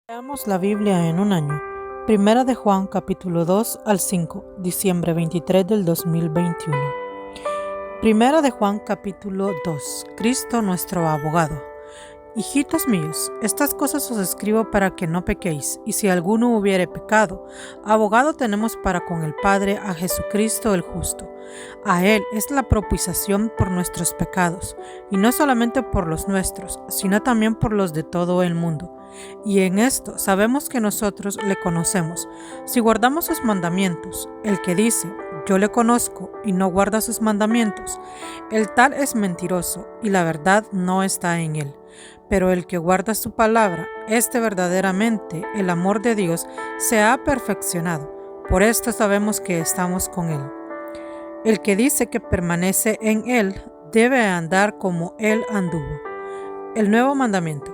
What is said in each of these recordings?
Leamos la Biblia en un año. Primera de Juan, capítulo 2 al 5, diciembre 23 del 2021. Primera de Juan, capítulo 2. Cristo nuestro abogado. Hijitos míos, estas cosas os escribo para que no pequéis, y si alguno hubiere pecado, abogado tenemos para con el Padre a Jesucristo el justo. A Él es la propiciación por nuestros pecados, y no solamente por los nuestros, sino también por los de todo el mundo. Y en esto sabemos que nosotros le conocemos, si guardamos sus mandamientos. El que dice, yo le conozco, y no guarda sus mandamientos, el tal es mentiroso, y la verdad no está en él. Pero el que guarda su palabra, verdaderamente el amor de Dios se ha perfeccionado. Por esto sabemos que estamos con Él. El que dice que permanece en Él, debe andar como Él anduvo. El nuevo mandamiento.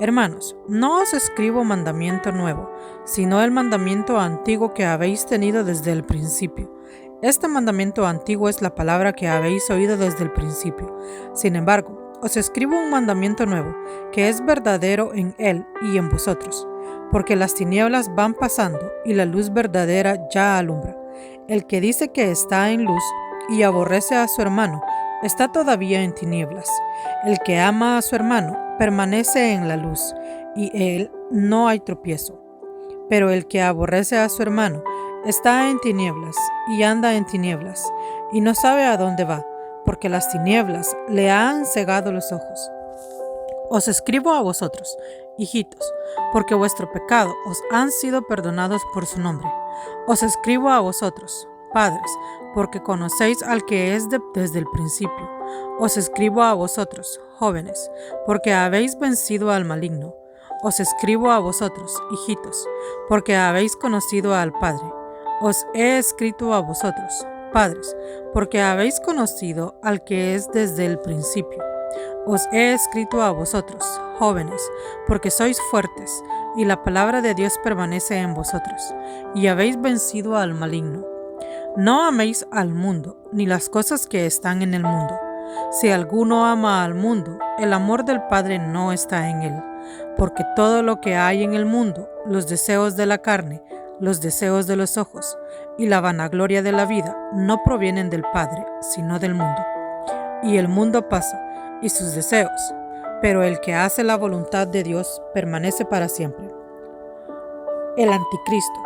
Hermanos, no os escribo mandamiento nuevo, sino el mandamiento antiguo que habéis tenido desde el principio. Este mandamiento antiguo es la palabra que habéis oído desde el principio. Sin embargo, os escribo un mandamiento nuevo, que es verdadero en él y en vosotros, porque las tinieblas van pasando y la luz verdadera ya alumbra. El que dice que está en luz y aborrece a su hermano, está todavía en tinieblas. El que ama a su hermano permanece en la luz, y él no hay tropiezo. Pero el que aborrece a su hermano está en tinieblas y anda en tinieblas, y no sabe a dónde va, porque las tinieblas le han cegado los ojos. Os escribo a vosotros, hijitos, porque vuestro pecado os han sido perdonados por su nombre. Os escribo a vosotros, padres, porque conocéis al que es desde el principio. Os escribo a vosotros, jóvenes, porque habéis vencido al maligno. Os escribo a vosotros, hijitos, porque habéis conocido al Padre. Os he escrito a vosotros, padres, porque habéis conocido al que es desde el principio. Os he escrito a vosotros, jóvenes, porque sois fuertes, y la palabra de Dios permanece en vosotros, y habéis vencido al maligno. No améis al mundo, ni las cosas que están en el mundo. Si alguno ama al mundo, el amor del Padre no está en él, porque todo lo que hay en el mundo, los deseos de la carne, los deseos de los ojos y la vanagloria de la vida, no provienen del Padre, sino del mundo. Y el mundo pasa, y sus deseos, pero el que hace la voluntad de Dios permanece para siempre. El anticristo.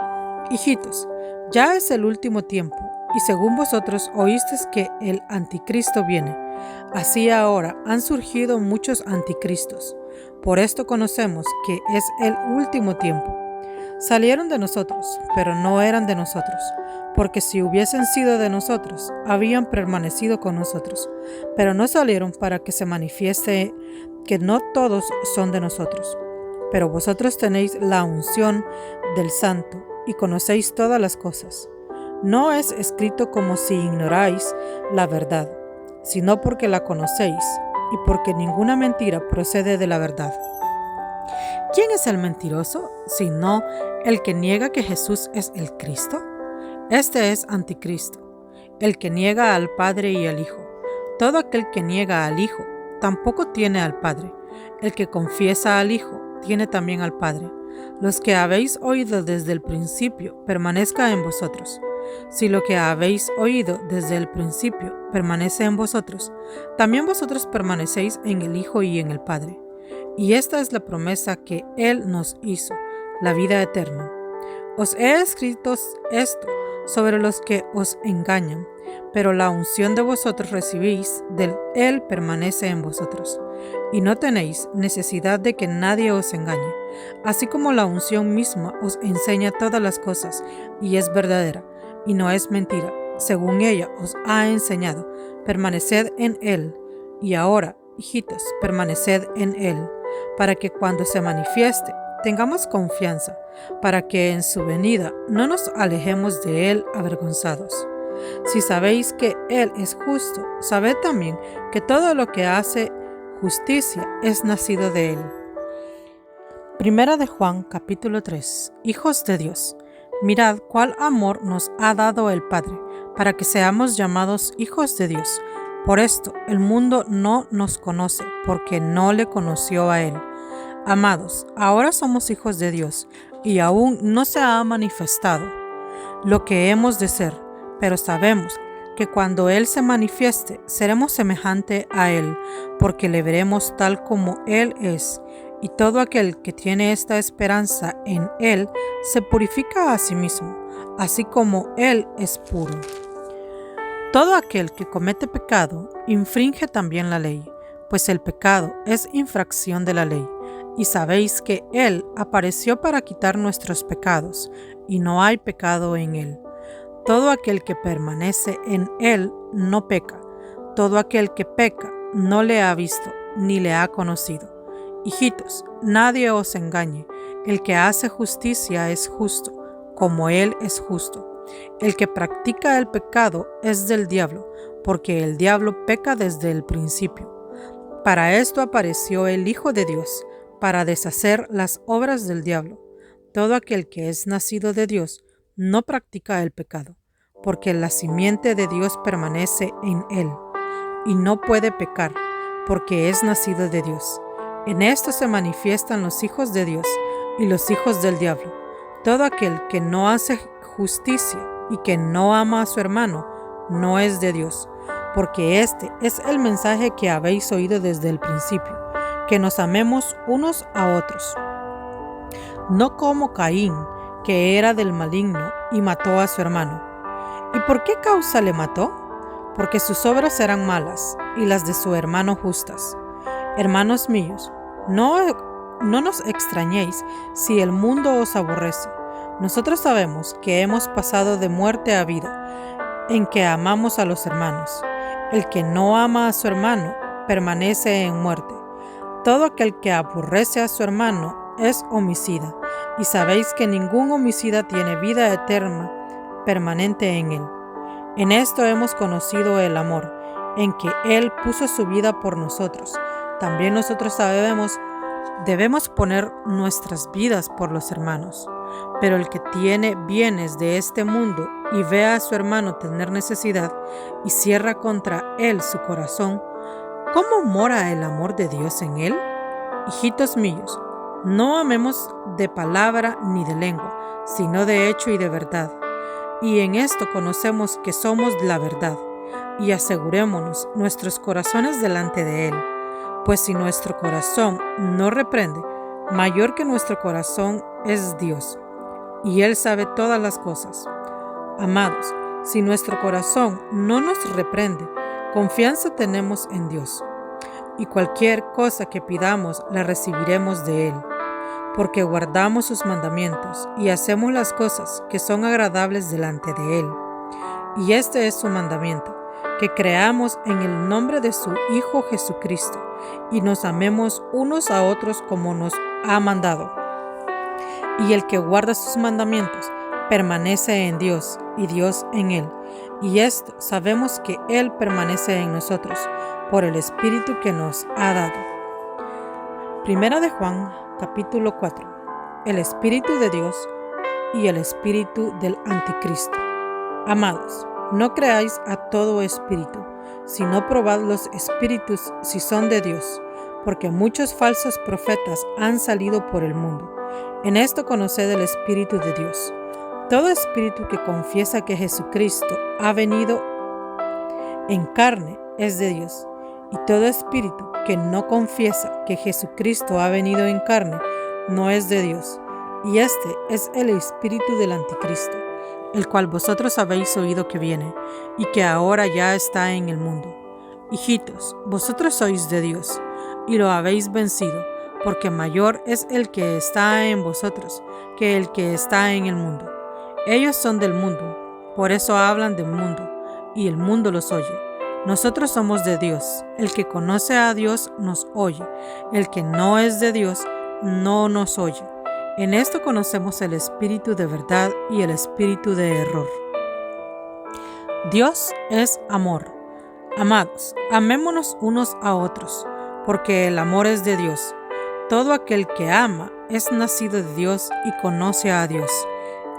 Hijitos, ya es el último tiempo, y según vosotros oísteis que el anticristo viene. Así ahora han surgido muchos anticristos. Por esto conocemos que es el último tiempo. Salieron de nosotros, pero no eran de nosotros, porque si hubiesen sido de nosotros, habían permanecido con nosotros. Pero no salieron para que se manifieste que no todos son de nosotros. Pero vosotros tenéis la unción del Santo y conocéis todas las cosas. No es escrito como si ignoráis la verdad, sino porque la conocéis y porque ninguna mentira procede de la verdad. ¿Quién es el mentiroso, sino el que niega que Jesús es el Cristo? Este es anticristo, el que niega al Padre y al Hijo. Todo aquel que niega al Hijo tampoco tiene al Padre. El que confiesa al Hijo tiene también al Padre. Los que habéis oído desde el principio permanezca en vosotros. Si lo que habéis oído desde el principio permanece en vosotros, también vosotros permanecéis en el Hijo y en el Padre. Y esta es la promesa que Él nos hizo, la vida eterna. Os he escrito esto sobre los que os engañan, pero la unción de vosotros recibís, Él permanece en vosotros, y no tenéis necesidad de que nadie os engañe, así como la unción misma os enseña todas las cosas, y es verdadera, y no es mentira, según ella os ha enseñado. Permaneced en Él, y ahora, hijitos, permaneced en Él, para que cuando se manifieste, tengamos confianza, para que en su venida no nos alejemos de Él avergonzados. Si sabéis que Él es justo, sabed también que todo lo que hace justicia es nacido de Él. Primera de Juan, capítulo 3. Hijos de Dios. Mirad cuál amor nos ha dado el Padre, para que seamos llamados hijos de Dios. Por esto el mundo no nos conoce, porque no le conoció a Él. Amados, ahora somos hijos de Dios y aún no se ha manifestado lo que hemos de ser, pero sabemos que cuando Él se manifieste seremos semejante a Él, porque le veremos tal como Él es. Y todo aquel que tiene esta esperanza en Él se purifica a sí mismo, así como Él es puro. Todo aquel que comete pecado infringe también la ley, pues el pecado es infracción de la ley. Y sabéis que Él apareció para quitar nuestros pecados, y no hay pecado en Él. Todo aquel que permanece en Él no peca. Todo aquel que peca no le ha visto, ni le ha conocido. Hijitos, nadie os engañe. El que hace justicia es justo, como Él es justo. El que practica el pecado es del diablo, porque el diablo peca desde el principio. Para esto apareció el Hijo de Dios, para deshacer las obras del diablo. Todo aquel que es nacido de Dios no practica el pecado, porque la simiente de Dios permanece en él, y no puede pecar, porque es nacido de Dios. En esto se manifiestan los hijos de Dios y los hijos del diablo. Todo aquel que no hace justicia y que no ama a su hermano no es de Dios, porque este es el mensaje que habéis oído desde el principio, que nos amemos unos a otros. No como Caín, que era del maligno y mató a su hermano. ¿Y por qué causa le mató? Porque sus obras eran malas y las de su hermano justas. Hermanos míos, no nos extrañéis si el mundo os aborrece. Nosotros sabemos que hemos pasado de muerte a vida, en que amamos a los hermanos. El que no ama a su hermano permanece en muerte. Todo aquel que aborrece a su hermano es homicida, y sabéis que ningún homicida tiene vida eterna permanente en él. En esto hemos conocido el amor, en que Él puso su vida por nosotros. También nosotros debemos poner nuestras vidas por los hermanos. Pero el que tiene bienes de este mundo y ve a su hermano tener necesidad y cierra contra él su corazón, ¿cómo mora el amor de Dios en él? Hijitos míos, no amemos de palabra ni de lengua, sino de hecho y de verdad. Y en esto conocemos que somos la verdad, y asegurémonos nuestros corazones delante de Él. Pues si nuestro corazón no reprende, mayor que nuestro corazón es Dios, y Él sabe todas las cosas. Amados, si nuestro corazón no nos reprende, confianza tenemos en Dios, y cualquier cosa que pidamos la recibiremos de Él, porque guardamos sus mandamientos y hacemos las cosas que son agradables delante de Él. Y este es su mandamiento, que creamos en el nombre de su Hijo Jesucristo, y nos amemos unos a otros como nos ha mandado. Y el que guarda sus mandamientos permanece en Dios, y Dios en él. Y esto sabemos que Él permanece en nosotros, por el Espíritu que nos ha dado. Primera de Juan, capítulo 4. El Espíritu de Dios y el espíritu del anticristo. Amados, no creáis a todo espíritu, sino probad los espíritus si son de Dios, porque muchos falsos profetas han salido por el mundo. En esto conoced el Espíritu de Dios. Todo espíritu que confiesa que Jesucristo ha venido en carne es de Dios, y todo espíritu que no confiesa que Jesucristo ha venido en carne no es de Dios. Y este es el espíritu del anticristo, el cual vosotros habéis oído que viene, y que ahora ya está en el mundo. Hijitos, vosotros sois de Dios, y lo habéis vencido, porque mayor es el que está en vosotros que el que está en el mundo. Ellos son del mundo, por eso hablan del mundo, y el mundo los oye. Nosotros somos de Dios. El que conoce a Dios nos oye. El que no es de Dios no nos oye. En esto conocemos el espíritu de verdad y el espíritu de error. Dios es amor. Amados, amémonos unos a otros, porque el amor es de Dios. Todo aquel que ama es nacido de Dios y conoce a Dios.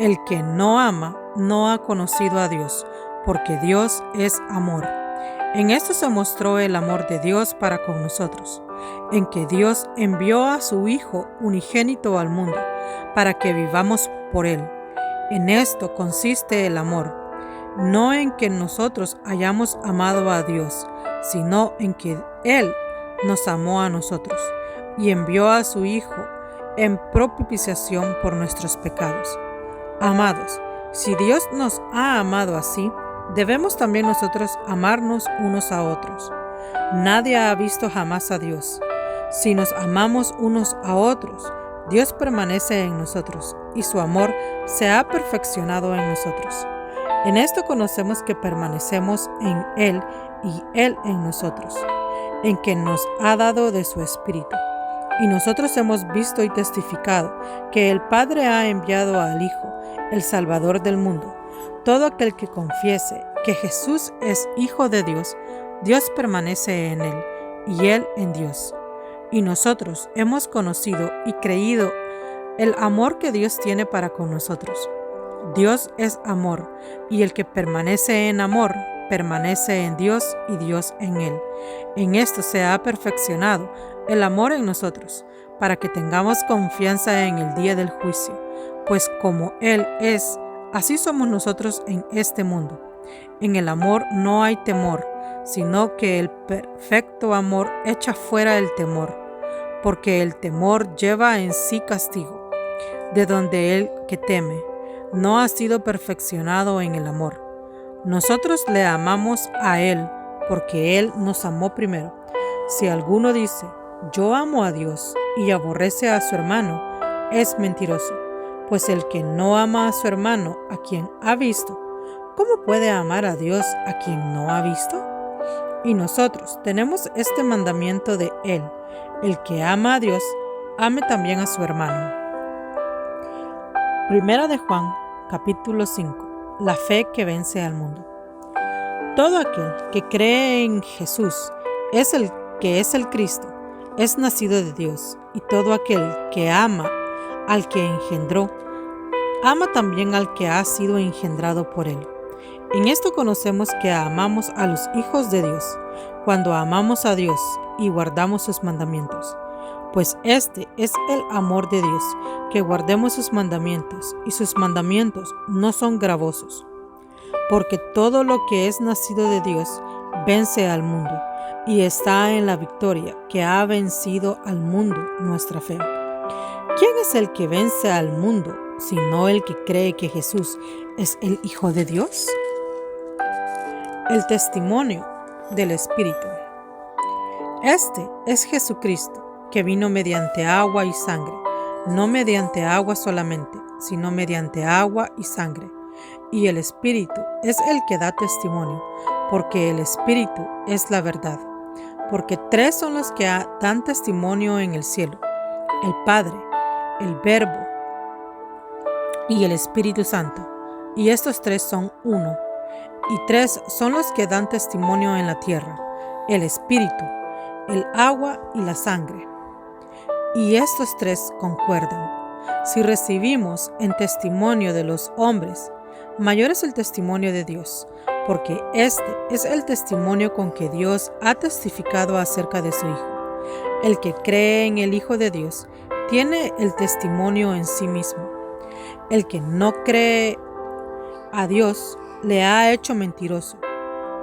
El que no ama no ha conocido a Dios, porque Dios es amor. En esto se mostró el amor de Dios para con nosotros, en que Dios envió a su Hijo unigénito al mundo, para que vivamos por Él. En esto consiste el amor, no en que nosotros hayamos amado a Dios, sino en que Él nos amó a nosotros y envió a su Hijo en propiciación por nuestros pecados. Amados, si Dios nos ha amado así, debemos también nosotros amarnos unos a otros. Nadie ha visto jamás a Dios. Si nos amamos unos a otros, Dios permanece en nosotros y su amor se ha perfeccionado en nosotros. En esto conocemos que permanecemos en Él y Él en nosotros, en que nos ha dado de su Espíritu. Y nosotros hemos visto y testificado que el Padre ha enviado al Hijo, el Salvador del mundo. Todo aquel que confiese que Jesús es Hijo de Dios, Dios permanece en Él y Él en Dios. Y nosotros hemos conocido y creído el amor que Dios tiene para con nosotros. Dios es amor, y el que permanece en amor, permanece en Dios y Dios en él. En esto se ha perfeccionado el amor en nosotros, para que tengamos confianza en el día del juicio, pues como Él es, así somos nosotros en este mundo. En el amor no hay temor, sino que el perfecto amor echa fuera el temor, porque el temor lleva en sí castigo, de donde el que teme no ha sido perfeccionado en el amor. Nosotros le amamos a Él, porque Él nos amó primero. Si alguno dice, yo amo a Dios, y aborrece a su hermano, es mentiroso, pues el que no ama a su hermano, a quien ha visto, ¿cómo puede amar a Dios a quien no ha visto? Y nosotros tenemos este mandamiento de Él: el que ama a Dios, ame también a su hermano. Primera de Juan, capítulo 5. La fe que vence al mundo. Todo aquel que cree en Jesús es el Cristo, es nacido de Dios, y todo aquel que ama al que engendró, ama también al que ha sido engendrado por Él. En esto conocemos que amamos a los hijos de Dios, cuando amamos a Dios y guardamos sus mandamientos. Pues este es el amor de Dios, que guardemos sus mandamientos, y sus mandamientos no son gravosos. Porque todo lo que es nacido de Dios vence al mundo, y está en la victoria que ha vencido al mundo, nuestra fe. ¿Quién es el que vence al mundo, sino el que cree que Jesús es el Hijo de Dios? El testimonio del Espíritu. Este es Jesucristo, que vino mediante agua y sangre, no mediante agua solamente, sino mediante agua y sangre. Y el Espíritu es el que da testimonio, porque el Espíritu es la verdad. Porque tres son los que dan testimonio en el cielo: el Padre, el Verbo y el Espíritu Santo. Y estos tres son uno. Y tres son los que dan testimonio en la tierra: el Espíritu, el agua y la sangre. Y estos tres concuerdan. Si recibimos en testimonio de los hombres, mayor es el testimonio de Dios, porque este es el testimonio con que Dios ha testificado acerca de su Hijo. El que cree en el Hijo de Dios tiene el testimonio en sí mismo. El que no cree a Dios le ha hecho mentiroso,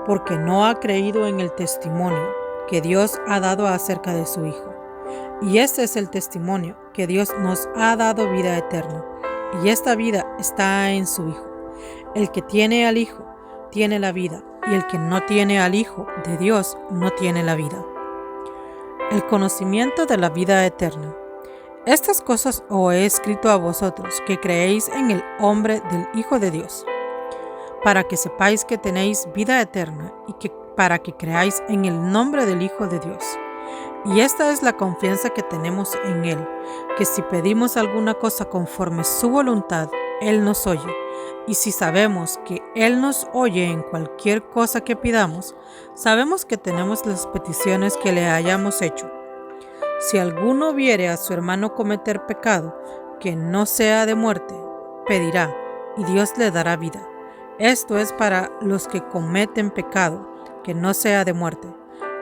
porque no ha creído en el testimonio que Dios ha dado acerca de su Hijo. Y este es el testimonio, que Dios nos ha dado vida eterna, y esta vida está en su Hijo. El que tiene al Hijo tiene la vida, y el que no tiene al Hijo de Dios no tiene la vida. El conocimiento de la vida eterna. Estas cosas os he escrito a vosotros, que creéis en el nombre del Hijo de Dios, para que sepáis que tenéis vida eterna, y para que creáis en el nombre del Hijo de Dios. Y esta es la confianza que tenemos en Él, que si pedimos alguna cosa conforme su voluntad, Él nos oye. Y si sabemos que Él nos oye en cualquier cosa que pidamos, sabemos que tenemos las peticiones que le hayamos hecho. Si alguno viere a su hermano cometer pecado que no sea de muerte, pedirá, y Dios le dará vida. Esto es para los que cometen pecado que no sea de muerte.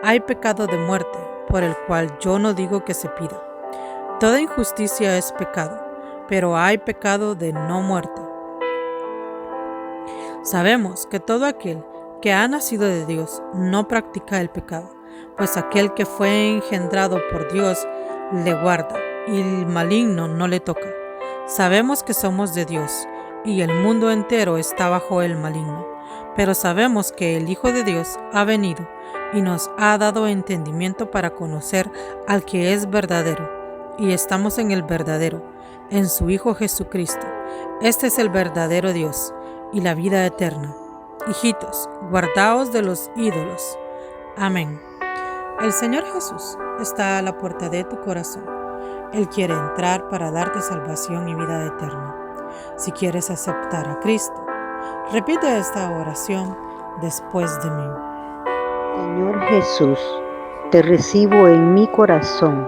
Hay pecado de muerte, por el cual yo no digo que se pida. Toda injusticia es pecado, pero hay pecado de no muerte. Sabemos que todo aquel que ha nacido de Dios no practica el pecado, pues aquel que fue engendrado por Dios le guarda, y el maligno no le toca. Sabemos que somos de Dios, y el mundo entero está bajo el maligno, pero sabemos que el Hijo de Dios ha venido y nos ha dado entendimiento para conocer al que es verdadero, y estamos en el verdadero, en su Hijo Jesucristo. Este es el verdadero Dios y la vida eterna. Hijitos, guardaos de los ídolos. Amén. El Señor Jesús está a la puerta de tu corazón. Él quiere entrar para darte salvación y vida eterna. Si quieres aceptar a Cristo, repite esta oración después de mí. Señor Jesús, te recibo en mi corazón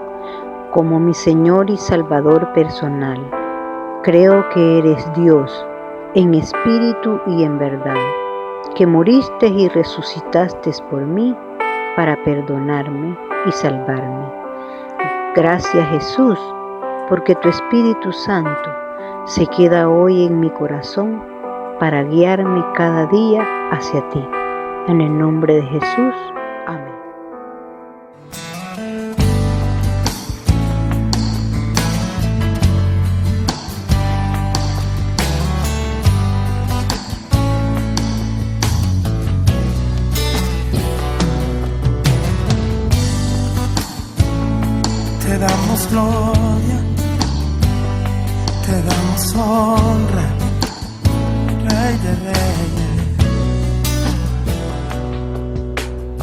como mi Señor y Salvador personal. Creo que eres Dios en espíritu y en verdad, que moriste y resucitaste por mí para perdonarme y salvarme. Gracias Jesús, porque tu Espíritu Santo se queda hoy en mi corazón para guiarme cada día hacia ti. En el nombre de Jesús. Amén. Te damos gloria, te damos honra, Rey de Reyes.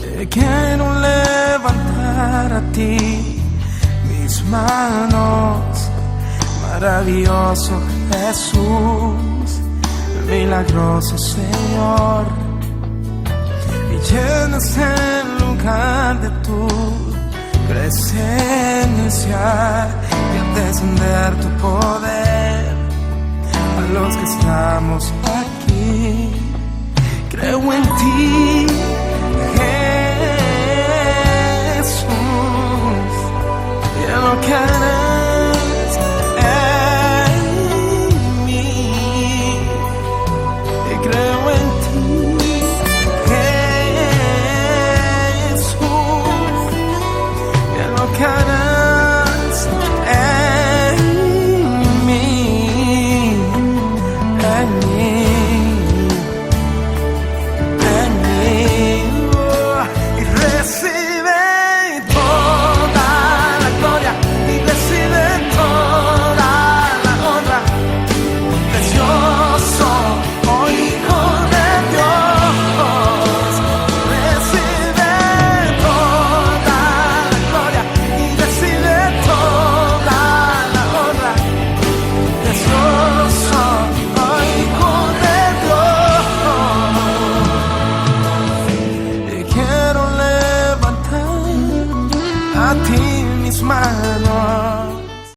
Te quiero levantar a ti mis manos, maravilloso Jesús, milagroso Señor, y llenas el lugar de tu presencia y al descender tu poder